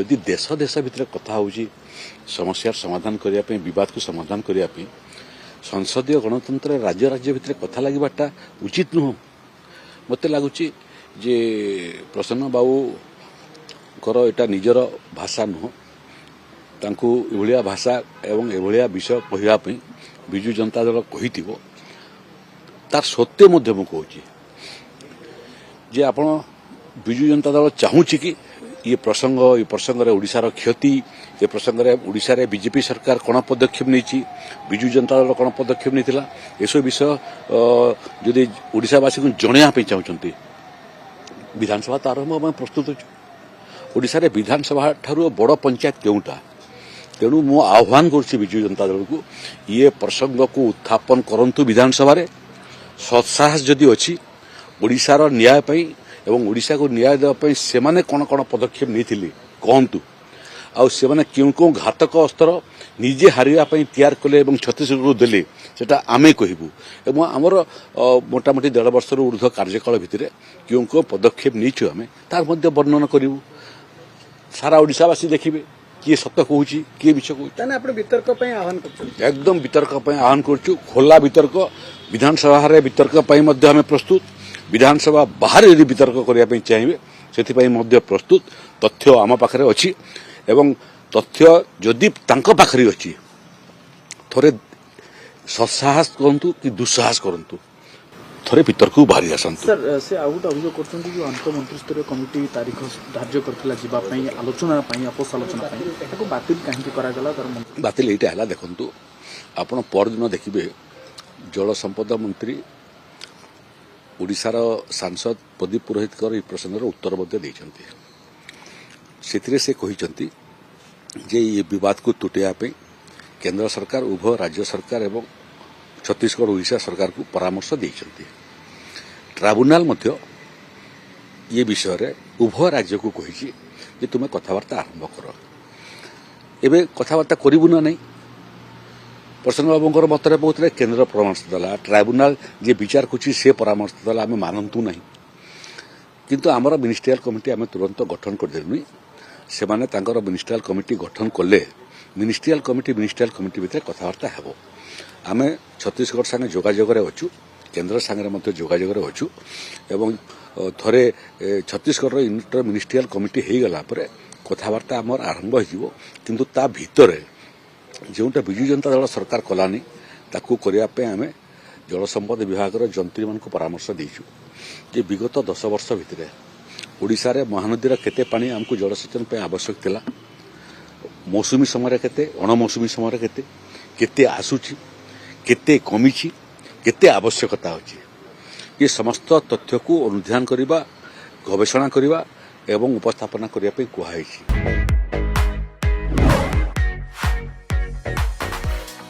जदि देश देश भितर कथा होची समस्या समाधान करने विवाद को समाधान करने संसदीय गणतंत्र राज्य राज्य भितर कथा लगवाटा उचित नुह मत लगुच जे प्रसन्न बाबू एटा निजर भाषा नुह तांकु एभलिया भाषा एवं एभलिया विषय कहवाई विजु जनता दल कही तार सत्य मध्य मु कहूँ जे आपण विजु जनता दल चाहूची कि ये प्रसंग रे ओडिशार क्षति ये प्रसंग रे ओडिशा रे बीजेपी सरकार कौन पदक्षेप नहीं विजु जनता दल कौन पदक्षेप नहीं एसब विषय जदि ओडिशावासी को जनवाई चाहते विधानसभा तो आरंभ में प्रस्तुत अच्छु ओडिशा रे विधानसभा ठारू बड़ पंचायत केउटा तेणु मु आह्वान करुच्ची विजु जनता दल को ये प्रसंग को उत्थापन करंतु विधानसभा रे सत्साहस जदि अच्छी ओडिशार न्याय पई एवं ओडिशा को न्याय देवाई से कौन कौन पदक्षेप नहीं कहतु आने क्यों क्यों घातक अस्त्र निजे हारिया तैयार कले छत्तीसगढ़ देले सेटा आमे कहबू एवं आमर मोटामोटी 1.5 वर्ष ऊर्ध्व कार्यकाल भितर क्यों क्यों पदक्षेप नहीं आम तार मध्य वर्णन करूँ सारा ओडिशावासी देखिए किए सत्य कहूँ किए मिछ कहूँ वितर्क आह्वान कर एकदम वितर्क आह्वान करुँ खोला वितर्क विधानसभा वितर्क आम प्रस्तुत विधानसभा बाहर यदि वितर्क करने चाहिए से प्रस्तुत तथ्य आम पाखे अच्छी एवं तथ्य जदि पाखे अच्छी थोड़े सत्साहस करंतु कि दुस्साहस करंतु थोड़े वितर्क बाहरी आसतु सर से आउट अभियोग करछन कि अंत मंत्री स्तरीय कमिटी तारीख धार्य करथिला जीवा पई आलोचना पई अपोस आलोचना पई ताको बातिल काहे करा गला तर बातिल एटा हला देखंतु आपण पर दिन देखिबे जल संपदा मंत्री ओडिशार सांसद प्रदीप पुरोहितकर ये प्रश्न उत्तर से कहते जे ये विवाद को तुटेया केंद्र सरकार उभय राज्य सरकार एवं छत्तीसगढ़ ओडिशा सरकार को परामर्श देते ट्राइब्यूनाल ये विषय रे उभय राज्य को कही तुम्हें कथबार्ता आरंभ कर एवं कथबार्ता करूँ ना नहीं प्रसन्न बाबू मत बहुत केन्द्र परामर्श देला ट्राइब्यूनाल जे विचार कुछ से परामर्श देला आम मानतु ना किंतु आमर मिनिस्ट्रियल कमिटी आम तुरंत गठन करदेलु से मिनिस्ट्रियल कमिटी गठन कले मिनिस्ट्रियल कमिटी भितर कथबार्ता हेबो आम छत्तीसगढ़ संगे जोगाजोग अच्छु केन्द्र संगे जोगाजोग अच्छु एवं थरे छत्तीसगढ़ इंटर मिनिस्ट्रियल कमिटी हो गला कथबार्ता आमर आरंभ हो किंतु ता भितर जोटा विजु जनता दल सरकार कलानी ताकू करने आम जल संपद विभाग जंत्री मान परामर्श देचु जे विगत 10 वर्ष भितर ओडिशा रे महानदीर केते पानी आमको जलसेचन पे आवश्यक थिला मौसुमी समय केते अणमौसुमी समय केते केते आसुची केते कमिची केते आवश्यकता अछि ये समस्त तथ्य को अनुध्यान करिबा गवेषणा करिबा एवं उपस्थापना करिया पे कुहाइछि।